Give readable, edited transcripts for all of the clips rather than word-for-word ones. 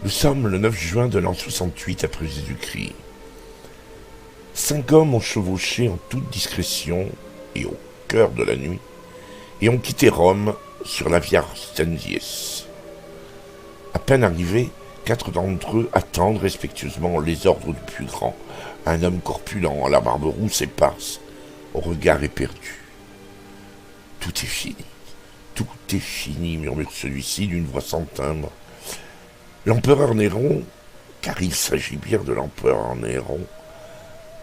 Nous sommes le 9 juin de l'an 68 après Jésus-Christ. 5 hommes ont chevauché en toute discrétion et au cœur de la nuit et ont quitté Rome sur la Via Stensies. À peine arrivés, 4 d'entre eux attendent respectueusement les ordres du plus grand, un homme corpulent à la barbe rousse éparse, au regard éperdu. Tout est fini, murmure celui-ci d'une voix sans timbre. L'empereur Néron, car il s'agit bien de l'empereur Néron,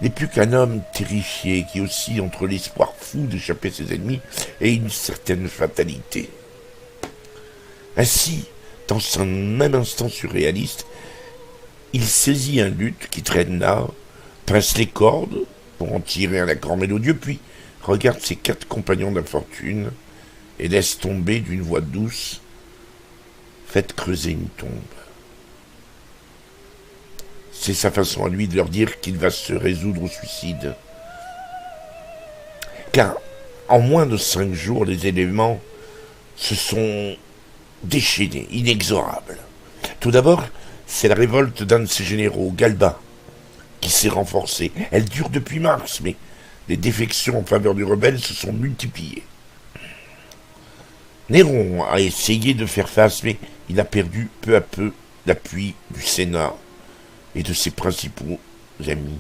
n'est plus qu'un homme terrifié qui oscille entre l'espoir fou d'échapper à ses ennemis et une certaine fatalité. Ainsi, dans un même instant surréaliste, il saisit un luth qui traîne là, pince les cordes pour en tirer un accord mélodieux, puis regarde ses 4 compagnons d'infortune et laisse tomber d'une voix douce: faites creuser une tombe. C'est sa façon à lui de leur dire qu'il va se résoudre au suicide. Car en moins de 5 jours, les éléments se sont déchaînés, inexorables. Tout d'abord, c'est la révolte d'un de ses généraux, Galba, qui s'est renforcée. Elle dure depuis mars, mais les défections en faveur du rebelle se sont multipliées. Néron a essayé de faire face, mais il a perdu peu à peu l'appui du Sénat et de ses principaux amis.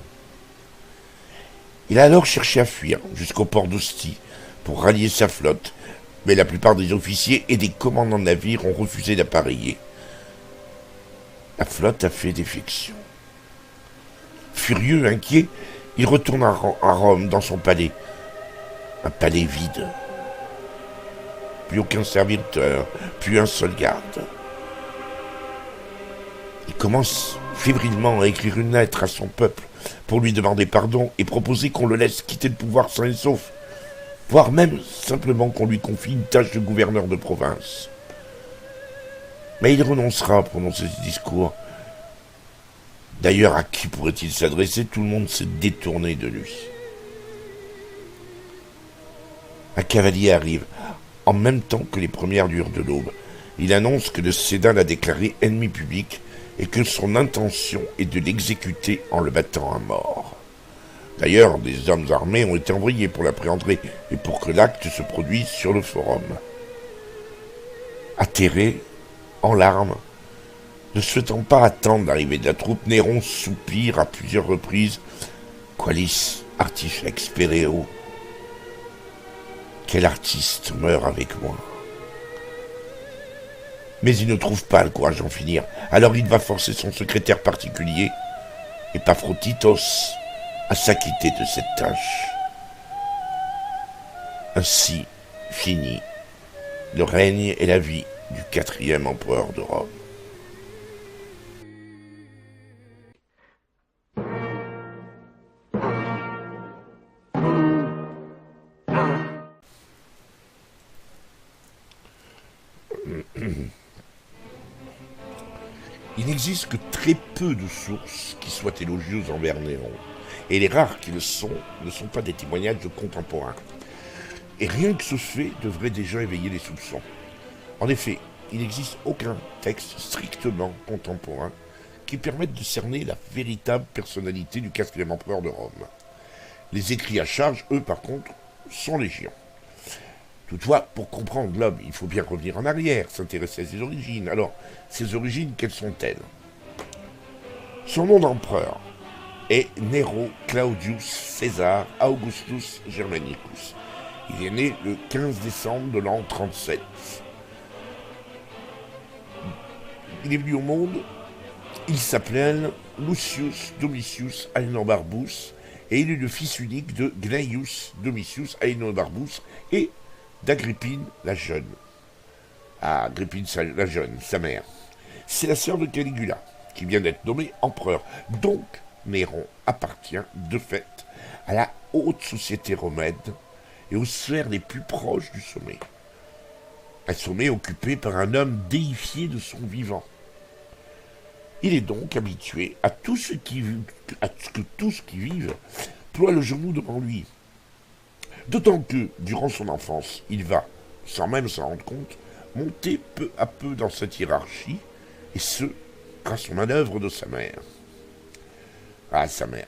Il a alors cherché à fuir jusqu'au port d'Ostie pour rallier sa flotte, mais la plupart des officiers et des commandants de navires ont refusé d'appareiller. La flotte a fait défection. Furieux, inquiet, il retourne à Rome, dans son palais. Un palais vide. Plus aucun serviteur, plus un seul garde. Il commence fébrilement à écrire une lettre à son peuple pour lui demander pardon et proposer qu'on le laisse quitter le pouvoir sain et sauf, voire même simplement qu'on lui confie une tâche de gouverneur de province. Mais il renoncera à prononcer ce discours. D'ailleurs, à qui pourrait-il s'adresser? Tout le monde s'est détourné de lui. Un cavalier arrive, en même temps que les premières lueurs de l'aube. Il annonce que le Sénat l'a déclaré ennemi public et que son intention est de l'exécuter en le battant à mort. D'ailleurs, des hommes armés ont été envoyés pour l'appréhender et pour que l'acte se produise sur le forum. Atterré, en larmes, ne souhaitant pas attendre l'arrivée de la troupe, Néron soupire à plusieurs reprises: Qualis artifex pereo. Quel artiste meurt avec moi? Mais il ne trouve pas le courage d'en finir. Alors il va forcer son secrétaire particulier, Epaphroditos, à s'acquitter de cette tâche. Ainsi finit le règne et la vie du 4e empereur de Rome. Il n'existe que très peu de sources qui soient élogieuses envers Néron, et les rares qui le sont ne sont pas des témoignages de contemporains. Et rien que ce fait devrait déjà éveiller les soupçons. En effet, il n'existe aucun texte strictement contemporain qui permette de cerner la véritable personnalité du 4e empereur de Rome. Les écrits à charge, eux, par contre, sont légion. Toutefois, pour comprendre l'homme, il faut bien revenir en arrière, s'intéresser à ses origines. Alors, ses origines, quelles sont-elles? Son nom d'empereur est Nero Claudius Caesar Augustus Germanicus. Il est né le 15 décembre de l'an 37. Il est venu au monde, il s'appelait Lucius Domitius Aenobarbus, et il est le fils unique de Gnaeus Domitius Aenobarbus et d'Agrippine la jeune. Agrippine la jeune, sa mère. C'est la sœur de Caligula, qui vient d'être nommée empereur. Donc, Néron appartient, de fait, à la haute société romaine et aux sphères les plus proches du sommet. Un sommet occupé par un homme déifié de son vivant. Il est donc habitué à tout ce qui vivent ploie le genou devant lui. D'autant que, durant son enfance, il va, sans même s'en rendre compte, monter peu à peu dans cette hiérarchie, et ce, grâce aux manœuvres de sa mère. Ah, sa mère.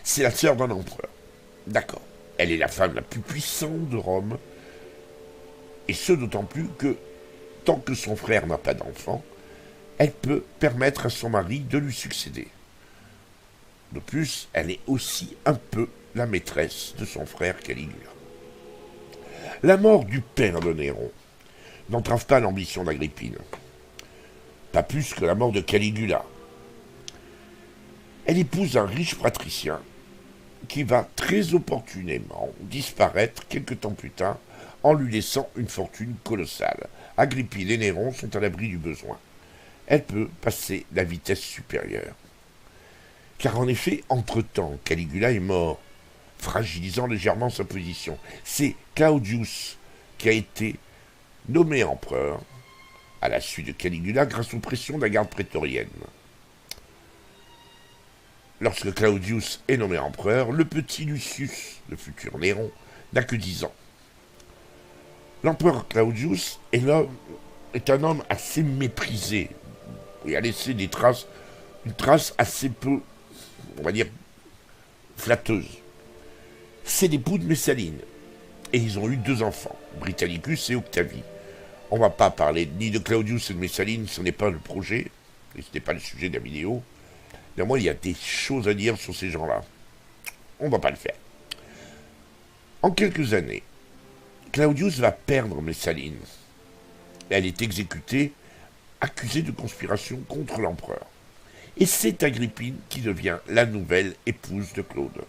C'est la sœur d'un empereur. D'accord. Elle est la femme la plus puissante de Rome. Et ce d'autant plus que, tant que son frère n'a pas d'enfant, elle peut permettre à son mari de lui succéder. De plus, elle est aussi un peu la maîtresse de son frère Caligula. La mort du père de Néron n'entrave pas l'ambition d'Agrippine. Pas plus que la mort de Caligula. Elle épouse un riche patricien qui va très opportunément disparaître quelque temps plus tard en lui laissant une fortune colossale. Agrippine et Néron sont à l'abri du besoin. Elle peut passer la vitesse supérieure. Car en effet, entre-temps, Caligula est mort, fragilisant légèrement sa position. C'est Claudius qui a été nommé empereur à la suite de Caligula grâce aux pressions de la garde prétorienne. Lorsque Claudius est nommé empereur, le petit Lucius, le futur Néron, n'a que 10 ans. L'empereur Claudius est un homme assez méprisé et a laissé une trace assez peu, on va dire, flatteuse. C'est l'époux de Messaline, et ils ont eu 2 enfants, Britannicus et Octavie. On ne va pas parler ni de Claudius et de Messaline, ce n'est pas le projet, et ce n'est pas le sujet de la vidéo. Néanmoins, il y a des choses à dire sur ces gens-là. On ne va pas le faire. En quelques années, Claudius va perdre Messaline. Elle est exécutée, accusée de conspiration contre l'empereur. Et c'est Agrippine qui devient la nouvelle épouse de Claude.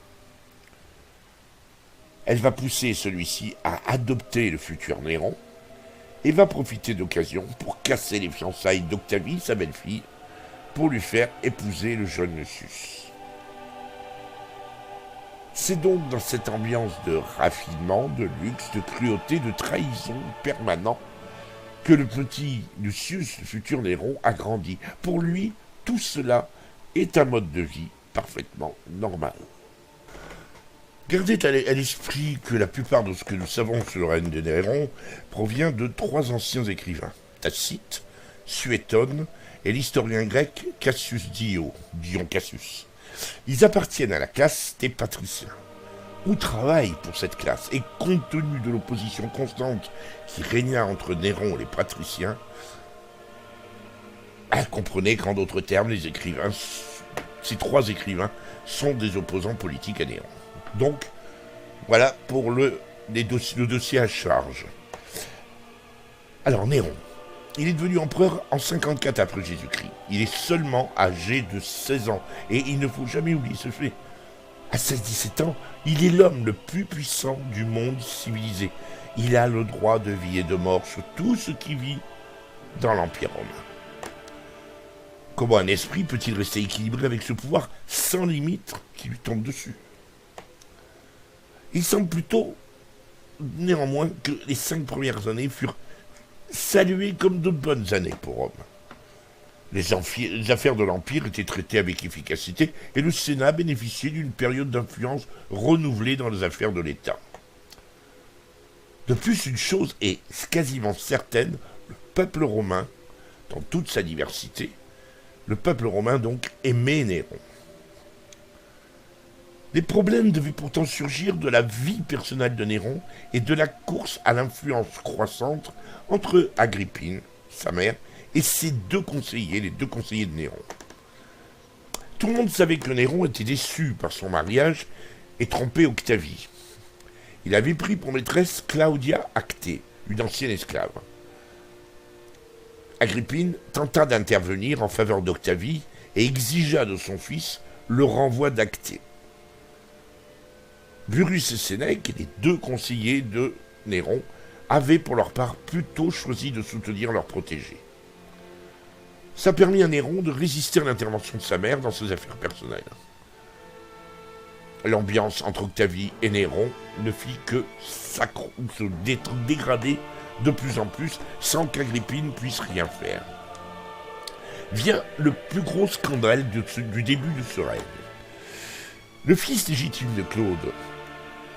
Elle va pousser celui-ci à adopter le futur Néron et va profiter d'occasion pour casser les fiançailles d'Octavie, sa belle-fille, pour lui faire épouser le jeune Lucius. C'est donc dans cette ambiance de raffinement, de luxe, de cruauté, de trahison permanent que le petit Lucius, le futur Néron, a grandi. Pour lui, tout cela est un mode de vie parfaitement normal. Gardez à l'esprit que la plupart de ce que nous savons sur le règne de Néron provient de 3 anciens écrivains, Tacite, Suétone et l'historien grec Cassius Dion Cassius. Ils appartiennent à la classe des patriciens, ou travaillent pour cette classe, et compte tenu de l'opposition constante qui régna entre Néron et les patriciens, comprenez qu'en d'autres termes, ces 3 écrivains sont des opposants politiques à Néron. Donc, voilà pour le dossier à charge. Alors, Néron, il est devenu empereur en 54 après Jésus-Christ. Il est seulement âgé de 16 ans. Et il ne faut jamais oublier ce fait. À 16-17 ans, il est l'homme le plus puissant du monde civilisé. Il a le droit de vie et de mort sur tout ce qui vit dans l'Empire romain. Comment un esprit peut-il rester équilibré avec ce pouvoir sans limite qui lui tombe dessus? Il semble plutôt, néanmoins, que les 5 premières années furent saluées comme de bonnes années pour Rome. Les affaires de l'Empire étaient traitées avec efficacité et le Sénat bénéficiait d'une période d'influence renouvelée dans les affaires de l'État. De plus, une chose est quasiment certaine, le peuple romain, dans toute sa diversité, le peuple romain donc aimait Néron. Des problèmes devaient pourtant surgir de la vie personnelle de Néron et de la course à l'influence croissante entre Agrippine, sa mère, et ses 2 conseillers, les 2 conseillers de Néron. Tout le monde savait que Néron était déçu par son mariage et trompé Octavie. Il avait pris pour maîtresse Claudia Actée, une ancienne esclave. Agrippine tenta d'intervenir en faveur d'Octavie et exigea de son fils le renvoi d'Actée. Burrus et Sénèque, les 2 conseillers de Néron, avaient pour leur part plutôt choisi de soutenir leur protégé. Ça permit à Néron de résister à l'intervention de sa mère dans ses affaires personnelles. L'ambiance entre Octavie et Néron ne fit que se dégrader de plus en plus sans qu'Agrippine puisse rien faire. Vient le plus gros scandale du début de ce règne. Le fils légitime de Claude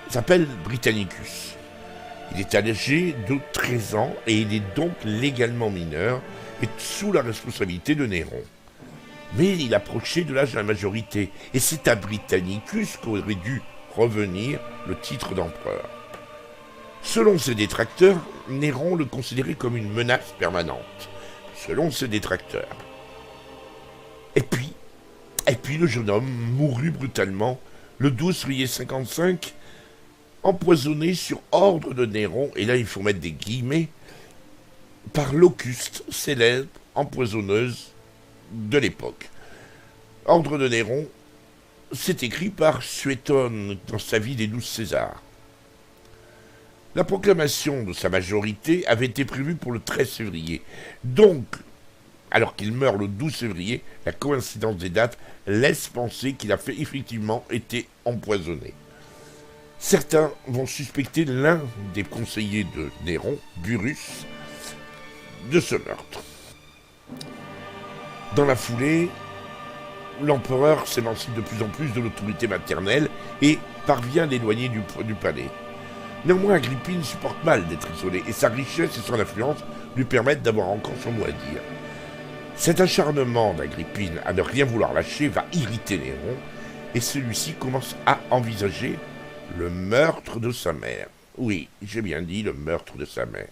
s'appelle Britannicus. Il est âgé de 13 ans et il est donc légalement mineur et sous la responsabilité de Néron. Mais il approchait de l'âge de la majorité et c'est à Britannicus qu'aurait dû revenir le titre d'empereur. Selon ses détracteurs, Néron le considérait comme une menace permanente. Selon ses détracteurs. Et puis le jeune homme mourut brutalement le 12 juillet 55, empoisonné sur ordre de Néron, et là il faut mettre des guillemets, par Locuste, célèbre empoisonneuse de l'époque. Ordre de Néron, c'est écrit par Suétone dans sa vie des 12 Césars. La proclamation de sa majorité avait été prévue pour le 13 février. Donc, alors qu'il meurt le 12 février, la coïncidence des dates laisse penser qu'il a effectivement été empoisonné. Certains vont suspecter l'un des conseillers de Néron, Burrus, de ce meurtre. Dans la foulée, l'empereur s'émancipe de plus en plus de l'autorité maternelle et parvient à l'éloigner du palais. Néanmoins, Agrippine supporte mal d'être isolée et sa richesse et son influence lui permettent d'avoir encore son mot à dire. Cet acharnement d'Agrippine à ne rien vouloir lâcher va irriter Néron et celui-ci commence à envisager le meurtre de sa mère. Oui, j'ai bien dit le meurtre de sa mère.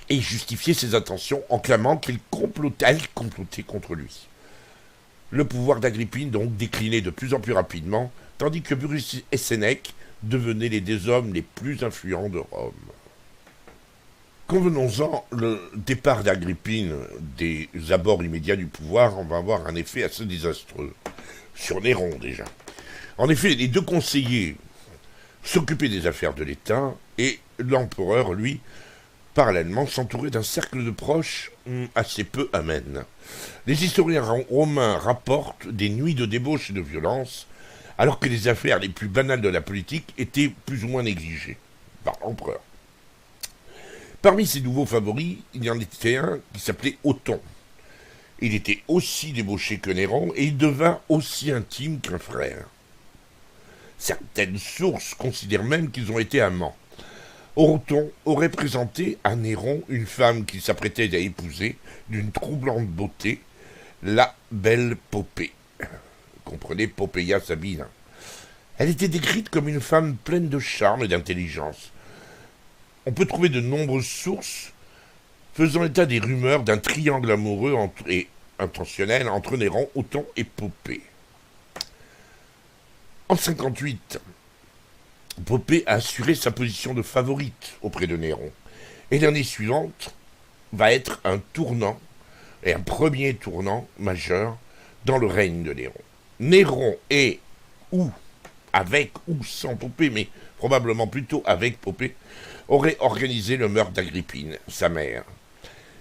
Et justifier ses intentions en clamant qu'elle complotait contre lui. Le pouvoir d'Agrippine donc déclinait de plus en plus rapidement, tandis que Burrus et Sénèque devenaient les deux hommes les plus influents de Rome. Convenons-en, le départ d'Agrippine des abords immédiats du pouvoir, on va avoir un effet assez désastreux. Sur Néron déjà. En effet, les deux conseillers s'occupaient des affaires de l'État et l'empereur, lui, parallèlement, s'entourait d'un cercle de proches assez peu amène. Les historiens romains rapportent des nuits de débauche et de violence, alors que les affaires les plus banales de la politique étaient plus ou moins négligées par l'empereur. Parmi ses nouveaux favoris, il y en était un qui s'appelait Othon. Il était aussi débauché que Néron et il devint aussi intime qu'un frère. Certaines sources considèrent même qu'ils ont été amants. Othon aurait présenté à Néron une femme qu'il s'apprêtait à épouser, d'une troublante beauté, la belle Popée. Comprenez Poppaea Sabina. Elle était décrite comme une femme pleine de charme et d'intelligence. On peut trouver de nombreuses sources faisant état des rumeurs d'un triangle amoureux et intentionnel entre Néron, Othon et Popée. En 58, Popée a assuré sa position de favorite auprès de Néron. Et l'année suivante va être un tournant, et un premier tournant majeur dans le règne de Néron. Néron est, avec ou sans Popée, mais probablement plutôt avec Popée, aurait organisé le meurtre d'Agrippine, sa mère.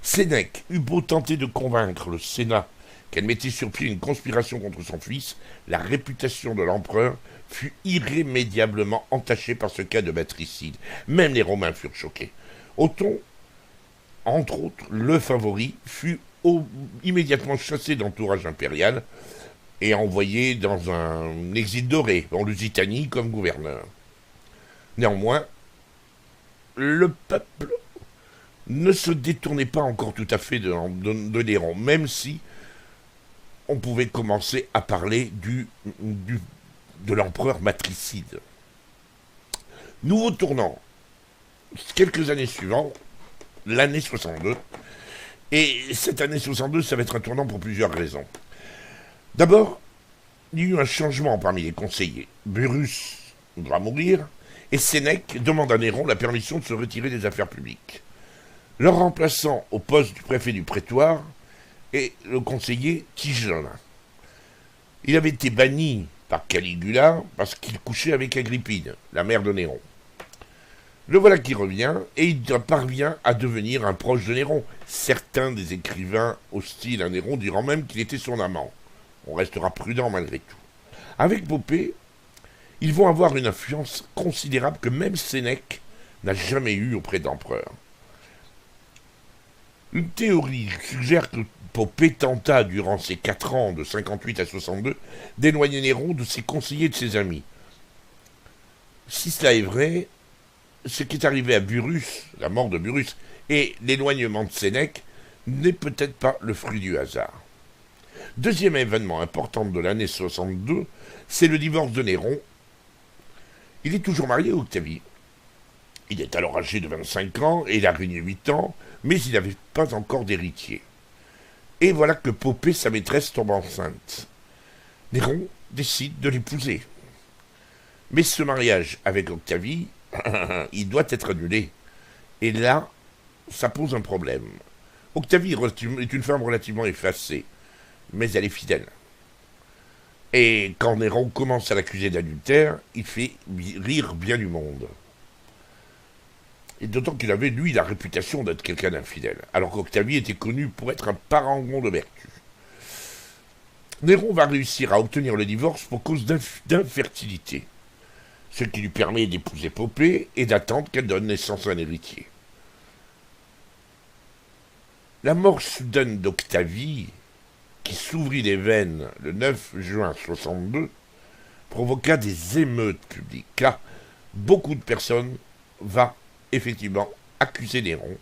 Sénèque eut beau tenter de convaincre le Sénat qu'elle mettait sur pied une conspiration contre son fils, la réputation de l'empereur fut irrémédiablement entachée par ce cas de matricide. Même les Romains furent choqués. Othon, entre autres, le favori, fut immédiatement chassé d'entourage impérial et envoyé dans un exil doré, en Lusitanie, comme gouverneur. Néanmoins, le peuple ne se détournait pas encore tout à fait de Néron, même si on pouvait commencer à parler de l'empereur matricide. Nouveau tournant, quelques années suivantes, l'année 62, et cette année 62, ça va être un tournant pour plusieurs raisons. D'abord, il y a eu un changement parmi les conseillers. Burrus devra mourir, et Sénèque demande à Néron la permission de se retirer des affaires publiques. Leur remplaçant au poste du préfet du prétoire est le conseiller Tigelin. Il avait été banni par Caligula parce qu'il couchait avec Agrippine, la mère de Néron. Le voilà qui revient et il parvient à devenir un proche de Néron. Certains des écrivains hostiles à Néron diront même qu'il était son amant. On restera prudent malgré tout. Avec Popée, ils vont avoir une influence considérable que même Sénèque n'a jamais eue auprès d'empereurs. Une théorie suggère que Popée tenta, durant ses 4 ans, de 58 à 62, d'éloigner Néron de ses conseillers et de ses amis. Si cela est vrai, ce qui est arrivé à Burrus, la mort de Burrus, et l'éloignement de Sénèque, n'est peut-être pas le fruit du hasard. Deuxième événement important de l'année 62, c'est le divorce de Néron. Il est toujours marié à Octavie. Il est alors âgé de 25 ans et il a régné 8 ans, mais il n'avait pas encore d'héritier. Et voilà que Poppée, sa maîtresse, tombe enceinte. Néron décide de l'épouser. Mais ce mariage avec Octavie, il doit être annulé. Et là, ça pose un problème. Octavie est une femme relativement effacée, mais elle est fidèle. Et quand Néron commence à l'accuser d'adultère, il fait rire bien du monde. Et d'autant qu'il avait, lui, la réputation d'être quelqu'un d'infidèle, alors qu'Octavie était connu pour être un parangon de vertu. Néron va réussir à obtenir le divorce pour cause d'infertilité, ce qui lui permet d'épouser Poppée et d'attendre qu'elle donne naissance à un héritier. La mort soudaine d'Octavie, qui s'ouvrit les veines le 9 juin 62, provoqua des émeutes publiques, car beaucoup de personnes vont effectivement accuser Néron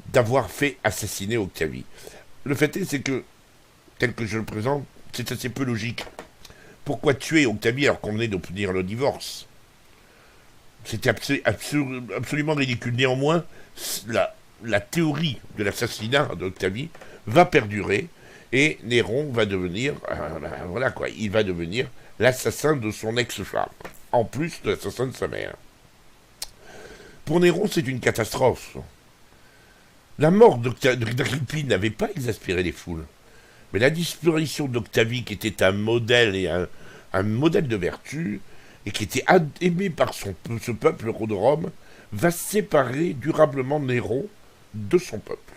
d'avoir fait assassiner Octavie. Le fait est, c'est que, tel que je le présente, c'est assez peu logique. Pourquoi tuer Octavie alors qu'on venait d'obtenir le divorce? C'était absolument ridicule. Néanmoins, la théorie de l'assassinat d'Octavie va perdurer et Néron va devenir, voilà quoi, il va devenir l'assassin de son ex-femme, en plus de l'assassin de sa mère. Pour Néron, c'est une catastrophe. La mort d'Agrippine n'avait pas exaspéré les foules, mais la disparition d'Octavie, qui était un modèle et un modèle de vertu, et qui était aimé par ce peuple de Rome, va séparer durablement Néron de son peuple.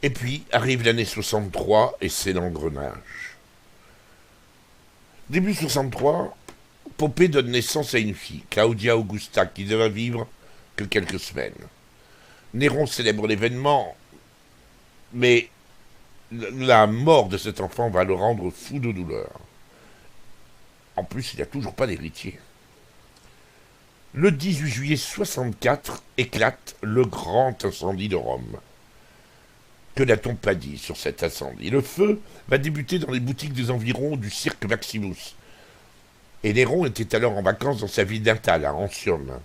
Et puis arrive l'année 63 et c'est l'engrenage. Début 63, Poppée donne naissance à une fille, Claudia Augusta, qui ne va vivre que quelques semaines. Néron célèbre l'événement, mais la mort de cet enfant va le rendre fou de douleur. En plus, il n'y a toujours pas d'héritier. Le 18 juillet 64 éclate le grand incendie de Rome. Que n'a-t-on pas dit sur cet incendie? Le feu va débuter dans les boutiques des environs du cirque Maximus. Et Néron était alors en vacances dans sa ville natale, à Antium.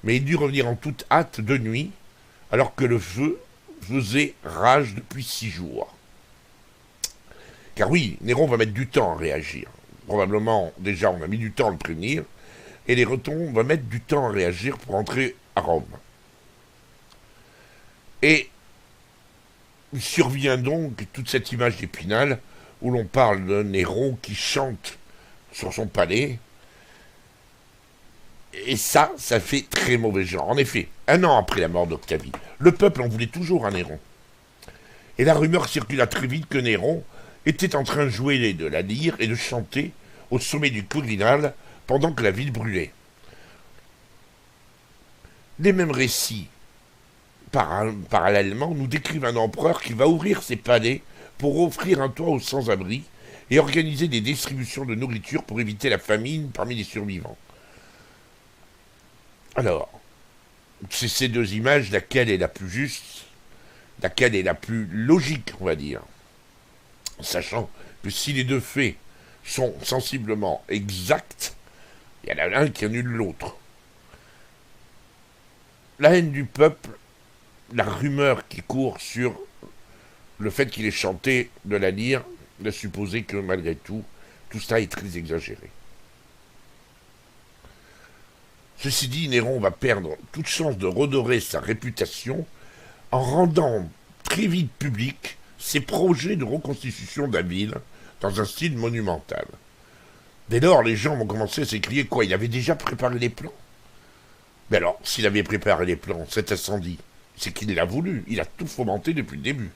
Mais il dut revenir en toute hâte de nuit, alors que le feu faisait rage depuis 6 jours. Car oui, Néron va mettre du temps à réagir. Probablement, déjà, on a mis du temps à le prévenir, et les Bretons vont mettre du temps à réagir pour entrer à Rome. Et il survient donc toute cette image d'Épinal, où l'on parle de Néron qui chante sur son palais, et ça fait très mauvais genre. En effet, 1 an après la mort d'Octavie, le peuple en voulait toujours à Néron. Et la rumeur circula très vite que Néron était en train de jouer de la lyre et de chanter au sommet du Quirinal pendant que la ville brûlait. Les mêmes récits, parallèlement, nous décrivent un empereur qui va ouvrir ses palais pour offrir un toit aux sans-abri et organiser des distributions de nourriture pour éviter la famine parmi les survivants. Alors, c'est ces deux images, laquelle est la plus juste, laquelle est la plus logique, on va dire, sachant que si les deux faits sont sensiblement exacts, il y en a l'un qui annule l'autre. La haine du peuple, la rumeur qui court sur le fait qu'il ait chanté de la lyre, laisse supposer que malgré tout, tout cela est très exagéré. Ceci dit, Néron va perdre toute chance de redorer sa réputation en rendant très vite public ses projets de reconstitution de la ville dans un style monumental. Dès lors, les gens vont commencer à s'écrier quoi? Il avait déjà préparé les plans? Mais alors, s'il avait préparé les plans, cet incendie, c'est qu'il l'a voulu, il a tout fomenté depuis le début.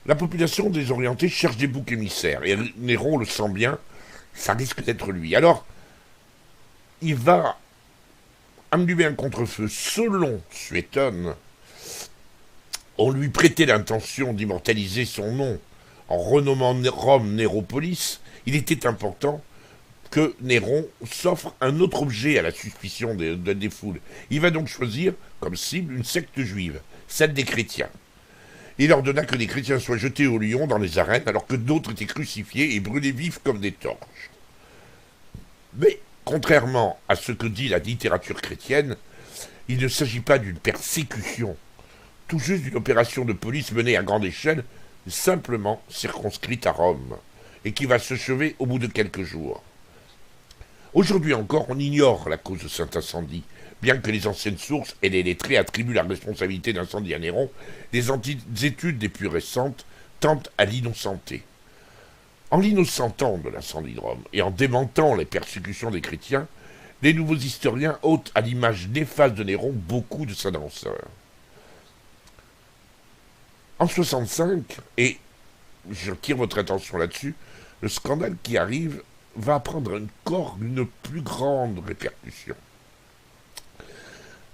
La population désorientée cherche des boucs émissaires, et Néron le sent bien, ça risque d'être lui. Alors, il va allumer un contre-feu. Selon Suétone, on lui prêtait l'intention d'immortaliser son nom en renommant Rome Néropolis. Il était important que Néron s'offre un autre objet à la suspicion des foules. Il va donc choisir comme cible une secte juive, celle des chrétiens. Il ordonna que les chrétiens soient jetés au lion dans les arènes, alors que d'autres étaient crucifiés et brûlés vifs comme des torches. Mais, contrairement à ce que dit la littérature chrétienne, il ne s'agit pas d'une persécution, tout juste d'une opération de police menée à grande échelle, simplement circonscrite à Rome, et qui va s'achever au bout de quelques jours. Aujourd'hui encore, on ignore la cause de cet incendie, bien que les anciennes sources et les lettrés attribuent la responsabilité d'incendie à Néron, les études les plus récentes tentent à l'innocenter. En l'innocentant de l'incendie de Rome et en démentant les persécutions des chrétiens, les nouveaux historiens ôtent à l'image néfaste de Néron beaucoup de sa danseur. En 65, et je tire votre attention là-dessus, le scandale qui arrive va prendre une plus grande répercussion.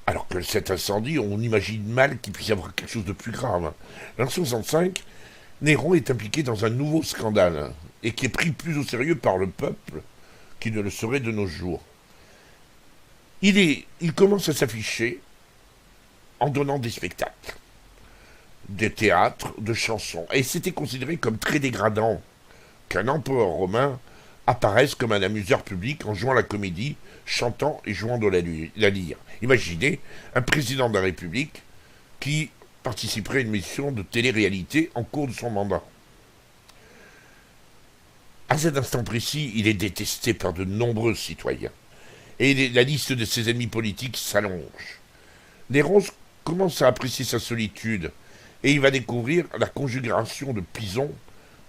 Alors que cet incendie, on imagine mal qu'il puisse y avoir quelque chose de plus grave. En 65, Néron est impliqué dans un nouveau scandale, et qui est pris plus au sérieux par le peuple qu'il ne le serait de nos jours. Il commence à s'afficher en donnant des spectacles, des théâtres, de chansons, et c'était considéré comme très dégradant qu'un empereur romain apparaissent comme un amuseur public en jouant la comédie, chantant et jouant de la lyre. Imaginez un président de la République qui participerait à une mission de télé-réalité en cours de son mandat. À cet instant précis, il est détesté par de nombreux citoyens. Et la liste de ses ennemis politiques s'allonge. Néron commence à apprécier sa solitude et il va découvrir la conjuration de Pison,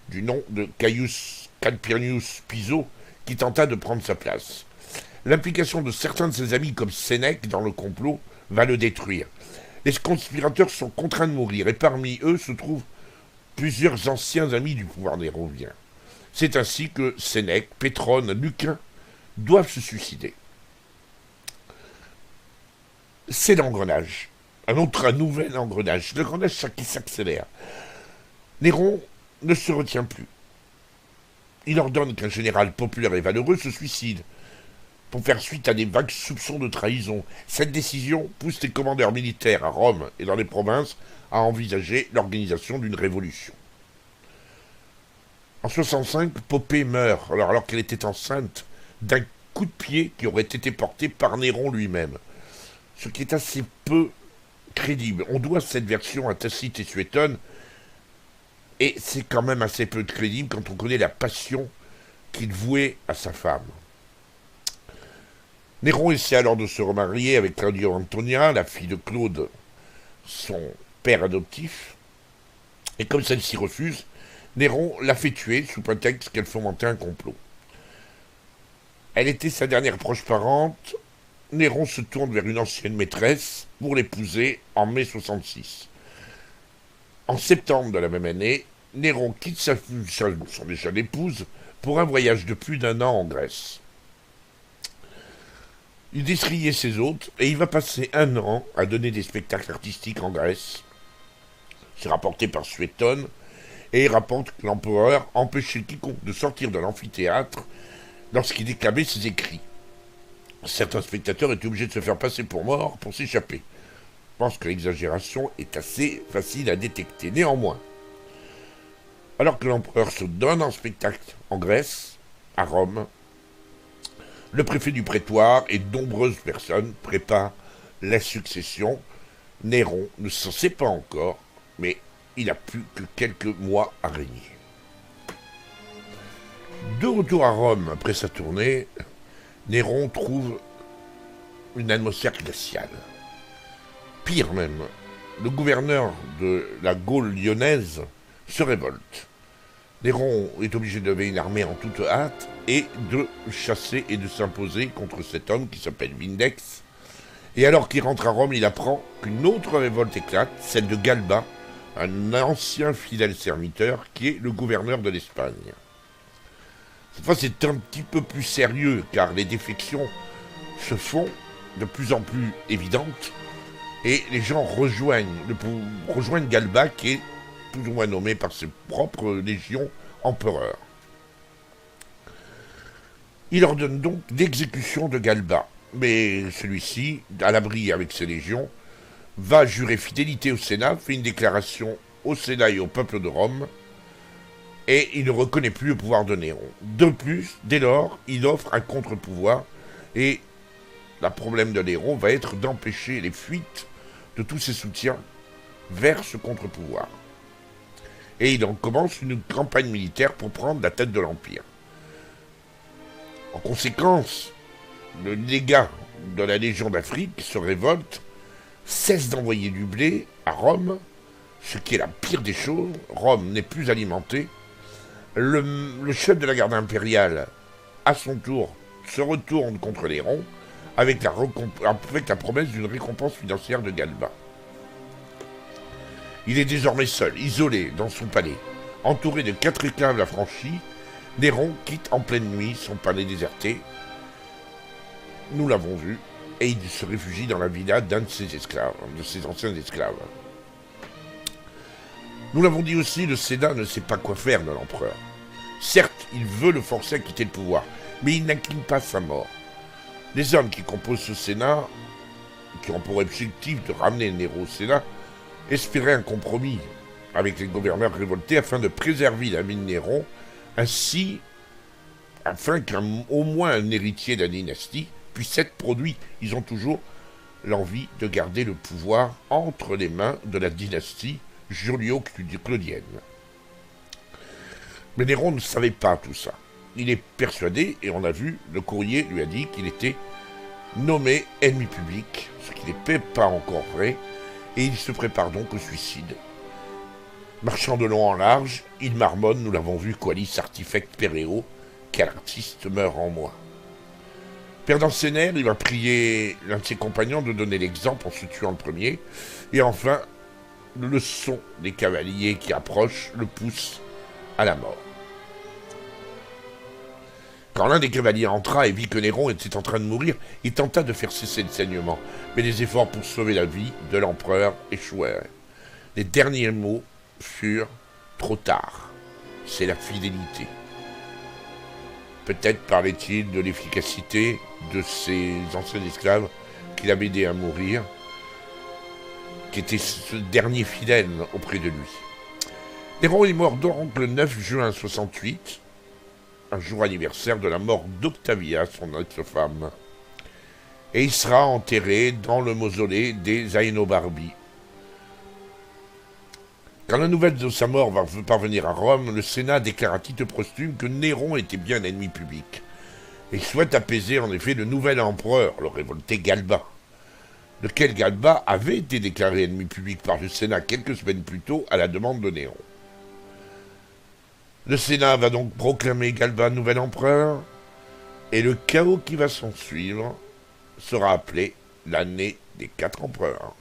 du nom de Caius Calpurnius Piso, qui tenta de prendre sa place. L'implication de certains de ses amis comme Sénèque dans le complot va le détruire. Les conspirateurs sont contraints de mourir et parmi eux se trouvent plusieurs anciens amis du pouvoir néronien. C'est ainsi que Sénèque, Pétrone, Lucain doivent se suicider. C'est l'engrenage. Un nouvel engrenage. L'engrenage qui s'accélère. Néron ne se retient plus. Il ordonne qu'un général populaire et valeureux se suicide pour faire suite à des vagues soupçons de trahison. Cette décision pousse les commandeurs militaires à Rome et dans les provinces à envisager l'organisation d'une révolution. En 65, Poppée meurt alors qu'elle était enceinte d'un coup de pied qui aurait été porté par Néron lui-même, ce qui est assez peu crédible. On doit cette version à Tacite et Suétone, et c'est quand même assez peu crédible quand on connaît la passion qu'il vouait à sa femme. Néron essaie alors de se remarier avec Claudia Antonia, la fille de Claude, son père adoptif, et comme celle-ci refuse, Néron l'a fait tuer sous prétexte qu'elle fomentait un complot. Elle était sa dernière proche parente. Néron se tourne vers une ancienne maîtresse pour l'épouser en mai 66. En septembre de la même année, Néron quitte son déjà épouse pour un voyage de plus d'1 an en Grèce. Il décriait ses hôtes et il va passer 1 an à donner des spectacles artistiques en Grèce. C'est rapporté par Suétone et il rapporte que l'empereur empêchait quiconque de sortir de l'amphithéâtre lorsqu'il déclamait ses écrits. Certains spectateurs étaient obligés de se faire passer pour morts pour s'échapper. Je pense que l'exagération est assez facile à détecter. Néanmoins, alors que l'empereur se donne en spectacle en Grèce, à Rome, le préfet du prétoire et de nombreuses personnes préparent la succession. Néron ne s'en sait pas encore, mais il n'a plus que quelques mois à régner. De retour à Rome après sa tournée, Néron trouve une atmosphère glaciale. Pire même, le gouverneur de la Gaule lyonnaise se révolte. Néron est obligé de lever une armée en toute hâte et de chasser et de s'imposer contre cet homme qui s'appelle Vindex. Et alors qu'il rentre à Rome, il apprend qu'une autre révolte éclate, celle de Galba, un ancien fidèle serviteur qui est le gouverneur de l'Espagne. Cette fois, c'est un petit peu plus sérieux, car les défections se font de plus en plus évidentes, et les gens rejoignent Galba, qui est plus ou moins nommé par ses propres légions empereurs. Il ordonne donc l'exécution de Galba. Mais celui-ci, à l'abri avec ses légions, va jurer fidélité au Sénat, fait une déclaration au Sénat et au peuple de Rome, et il ne reconnaît plus le pouvoir de Néron. De plus, dès lors, il offre un contre-pouvoir, et le problème de Néron va être d'empêcher les fuites de tous ses soutiens vers ce contre-pouvoir. Et il en commence une campagne militaire pour prendre la tête de l'Empire. En conséquence, le légat de la Légion d'Afrique se révolte, cesse d'envoyer du blé à Rome, ce qui est la pire des choses. Rome n'est plus alimentée. Le chef de la garde impériale, à son tour, se retourne contre Néron avec la promesse d'une récompense financière de Galba. Il est désormais seul, isolé dans son palais. Entouré de 4 esclaves affranchis, Néron quitte en pleine nuit son palais déserté. Nous l'avons vu, et il se réfugie dans la villa d'un de ses esclaves, de ses anciens esclaves. Nous l'avons dit aussi, le Sénat ne sait pas quoi faire de l'empereur. Certes, il veut le forcer à quitter le pouvoir, mais il n'incline pas sa mort. Les hommes qui composent ce Sénat, qui ont pour objectif de ramener Néron au Sénat, espéraient un compromis avec les gouverneurs révoltés afin de préserver la vie de Néron, ainsi afin qu'au moins un héritier de la dynastie puisse être produit. Ils ont toujours l'envie de garder le pouvoir entre les mains de la dynastie julio-claudienne. Mais Néron ne savait pas tout ça. Il est persuadé, et on a vu, le courrier lui a dit qu'il était nommé ennemi public, ce qui n'est pas encore vrai, et il se prépare donc au suicide. Marchant de long en large, il marmonne, nous l'avons vu, qualis artifect pereo, quel artiste meurt en moi. Perdant ses nerfs, il va prier l'un de ses compagnons de donner l'exemple en se tuant le premier, et enfin, le son des cavaliers qui approchent le pousse à la mort. Quand l'un des cavaliers entra et vit que Néron était en train de mourir, il tenta de faire cesser le saignement, mais les efforts pour sauver la vie de l'empereur échouèrent. Les derniers mots furent « trop tard ». C'est la fidélité. Peut-être parlait-il de l'efficacité de ses anciens esclaves qu'il avait aidés à mourir, qui était ce dernier fidèle auprès de lui. Néron est mort donc le 9 juin 68, un jour anniversaire de la mort d'Octavia, son ex-femme. Et il sera enterré dans le mausolée des Aenobarbi. Quand la nouvelle de sa mort va parvenir à Rome, le Sénat déclare à titre posthume que Néron était bien ennemi public, et souhaite apaiser en effet le nouvel empereur, le révolté Galba, lequel Galba avait été déclaré ennemi public par le Sénat quelques semaines plus tôt à la demande de Néron. Le Sénat va donc proclamer Galba nouvel empereur, et le chaos qui va s'en suivre sera appelé l'année des 4 empereurs.